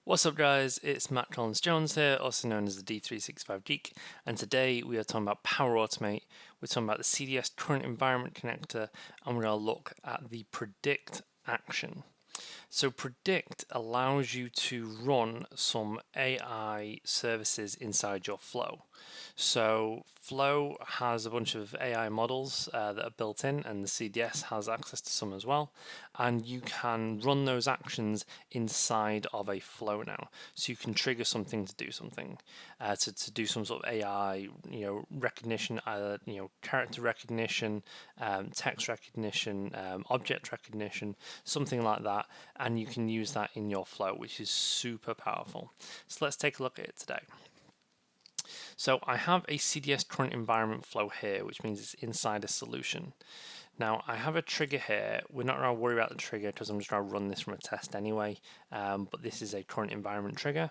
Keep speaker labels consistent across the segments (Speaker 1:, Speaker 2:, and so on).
Speaker 1: What's up guys, it's Matt Collins-Jones here, also known as the D365 Geek, and today we are talking about Power Automate. We're talking about the CDS Current Environment Connector, and we're going to look at the Predict action. So Predict allows you to run some AI services inside your Flow. So Flow has a bunch of AI models that are built in, and the CDS has access to some as well. And you can run those actions inside of a Flow now. So you can trigger something to do something, to do some sort of AI, recognition, either character recognition, text recognition, object recognition, something like that, and you can use that in your Flow, which is super powerful. So let's take a look at it today. So I have a CDS current environment flow here, which means it's inside a solution. Now I have a trigger here. We're not going to worry about the trigger because I'm just going to run this from a test anyway, but this is a current environment trigger.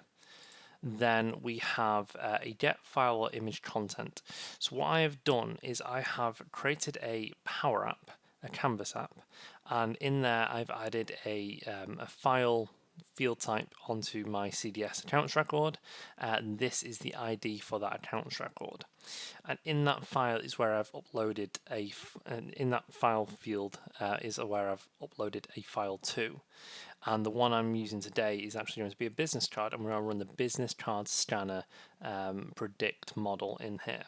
Speaker 1: Then we have a get file or image content. So what I have done is I have created a Power App, a Canvas app, and in there I've added a file field type onto my CDS accounts record. And this is the ID for that accounts record. And in that file is where I've uploaded in that file field is where I've uploaded a file to. And the one I'm using today is actually going to be a business card, and we're going to run the business card scanner predict model in here.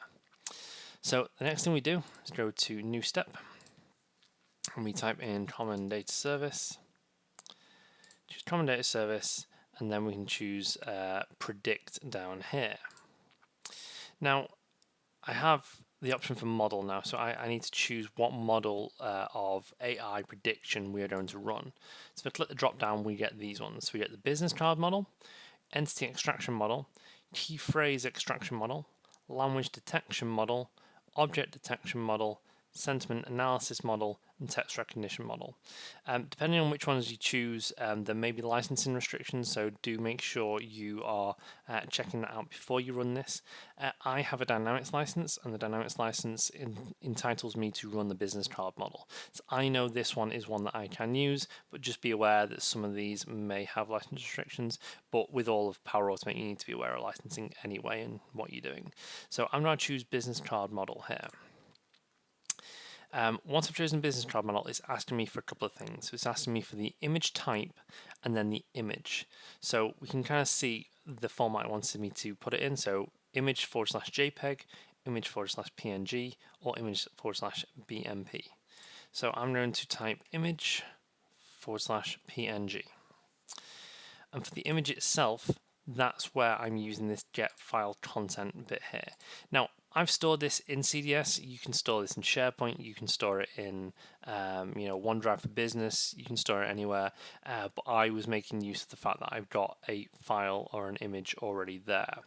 Speaker 1: So the next thing we do is go to new step, and we type in common data service, choose common data service, and then we can choose predict down here. Now I have the option for model now, so I need to choose what model of AI prediction we are going to run. So if I click the drop down, we get these ones. So we get the business card model, entity extraction model, key phrase extraction model, language detection model, object detection model, sentiment analysis model, and text recognition model. Depending on which ones you choose, there may be licensing restrictions, so do make sure you are checking that out before you run this. I have a Dynamics license, and the Dynamics license entitles me to run the business card model. So I know this one is one that I can use, but just be aware that some of these may have license restrictions, but with all of Power Automate, you need to be aware of licensing anyway and what you're doing. So I'm going to choose business card model here. Once I've chosen business card model, it's asking me for a couple of things. So it's asking me for the image type and then the image. So we can kind of see the format it wanted me to put it in. So image / JPEG, image / PNG, or image / BMP. So I'm going to type image / PNG. And for the image itself, that's where I'm using this get file content bit here. Now, I've stored this in CDS. You can store this in SharePoint. You can store it in, OneDrive for Business. You can store it anywhere. But I was making use of the fact that I've got a file or an image already there.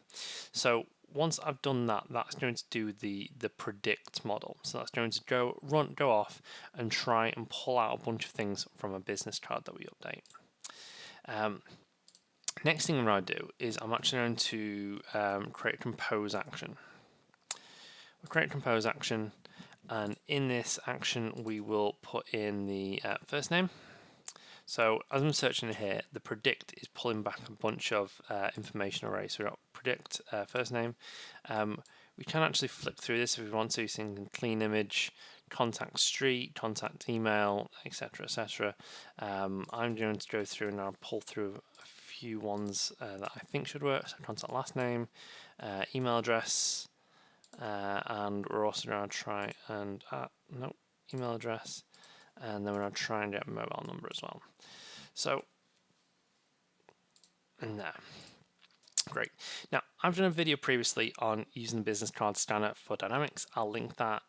Speaker 1: So once I've done that, that's going to do the predict model. So that's going to go off and try and pull out a bunch of things from a business card that we update. Next thing I'm going to do is I'm actually going to create a compose action. We'll create a compose action, and in this action we will put in the first name. So as I'm searching here, the predict is pulling back a bunch of information arrays. So we've got predict first name. We can actually flip through this if we want to, so you can clean image, contact street, contact email, etc., etc. I'm going to go through and I'll pull through a few ones that I think should work. So contact last name, email address, and we're also going to try and email address, and then we're going to try and get a mobile number as well. So, and there. Great. Now, I've done a video previously on using the business card scanner for Dynamics. I'll link that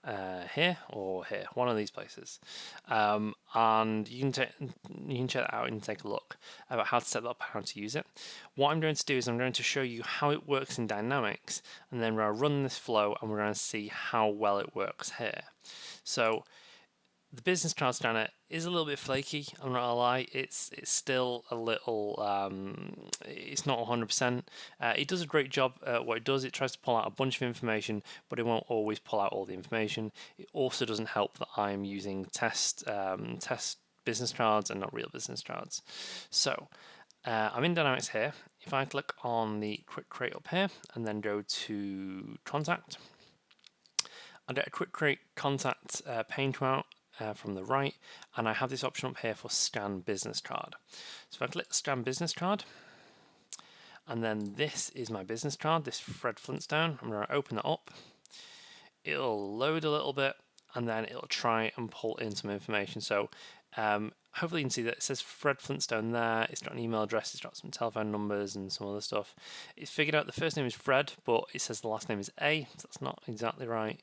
Speaker 1: here or here, one of these places. And you can check that out and take a look about how to set that up, how to use it. What I'm going to do is I'm going to show you how it works in Dynamics, and then we're going to run this flow and we're going to see how well it works here. So the business card scanner is a little bit flaky, I'm not gonna lie. It's still a little, it's not 100%. It does a great job at what it does. It tries to pull out a bunch of information, but it won't always pull out all the information. It also doesn't help that I'm using test business cards and not real business cards. So I'm in Dynamics here. If I click on the Quick Create up here and then go to Contact, I'll get a Quick Create Contact pane come out from the right, and I have this option up here for Scan Business Card. So if I click Scan Business Card, and then this is my business card, this Fred Flintstone. I'm going to open that up. It'll load a little bit, and then it'll try and pull in some information. So hopefully you can see that it says Fred Flintstone there. It's got an email address, it's got some telephone numbers and some other stuff. It's figured out the first name is Fred, but it says the last name is A, so that's not exactly right.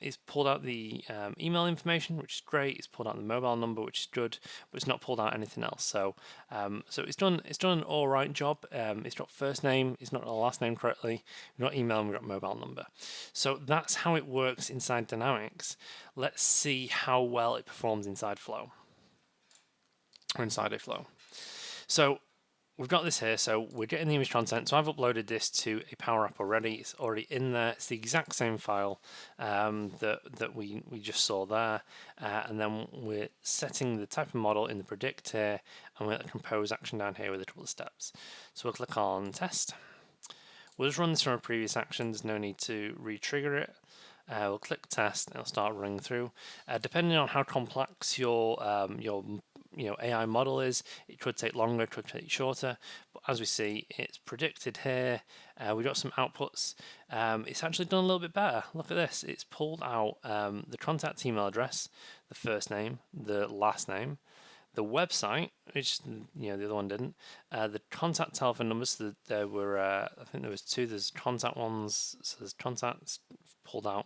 Speaker 1: It's pulled out the email information, which is great. It's pulled out the mobile number, which is good, but it's not pulled out anything else. So it's done an all right job. It's got first name, it's not got the last name correctly. We've got email and we've got mobile number. So that's how it works inside Dynamics. Let's see how well it performs inside Flow. Or inside a Flow. So we've got this here, so we're getting the image content. So I've uploaded this to a Power App already. It's already in there. It's the exact same file that we just saw there. And then we're setting the type of model in the predict here, and we're going to compose action down here with a couple of steps. So we'll click on test. We'll just run this from our previous action. There's no need to re-trigger it. We'll click test, and it'll start running through. Depending on how complex your AI model is, it could take longer, it could take shorter. But as we see, it's predicted here. We've got some outputs. It's actually done a little bit better. Look at this. It's pulled out the contact email address, the first name, the last name, the website, which the other one didn't, the contact telephone numbers. So there were, I think there was two. There's contact ones. So there's contacts pulled out.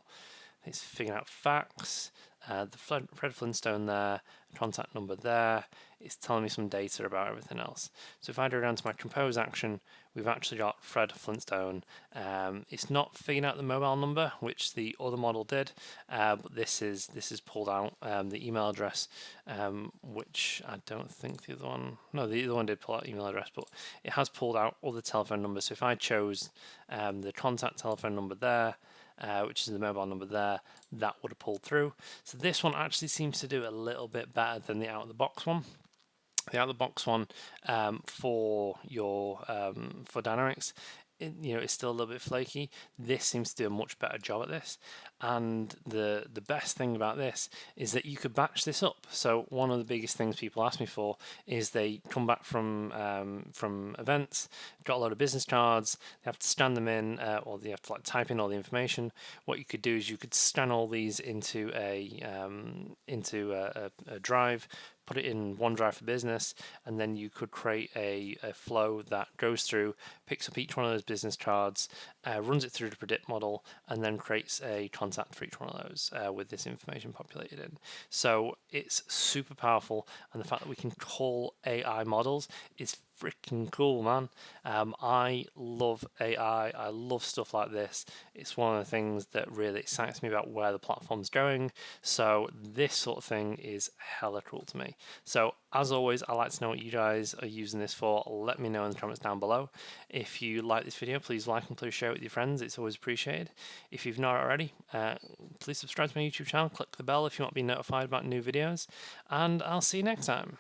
Speaker 1: It's figuring out facts. The Fred Flintstone there, contact number there. It's telling me some data about everything else. So if I go down to my compose action, we've actually got Fred Flintstone. It's not figuring out the mobile number, which the other model did, but this is pulled out the email address, which I don't think the other one. No, the other one did pull out email address, but it has pulled out all the telephone numbers. So if I chose the contact telephone number there, which is the mobile number there, that would have pulled through. So this one actually seems to do a little bit better than the out-of-the-box one. The out-of-the-box one for Dynamics, it's still a little bit flaky. This seems to do a much better job at this. And the best thing about this is that you could batch this up. So one of the biggest things people ask me for is they come back from events, got a lot of business cards, they have to scan them in, or they have to type in all the information. What you could do is you could scan all these into a drive, put it in OneDrive for Business, and then you could create a flow that goes through, picks up each one of those business cards, runs it through the predict model, and then creates a contact for each one of those with this information populated in. So it's super powerful, and the fact that we can call AI models is freaking cool, man. I love AI. I love stuff like this. It's one of the things that really excites me about where the platform's going. So this sort of thing is hella cool to me. So as always, I'd like to know what you guys are using this for. Let me know in the comments down below. If you like this video, please like and please share it with your friends. It's always appreciated. If you've not already, please subscribe to my YouTube channel. Click the bell if you want to be notified about new videos. And I'll see you next time.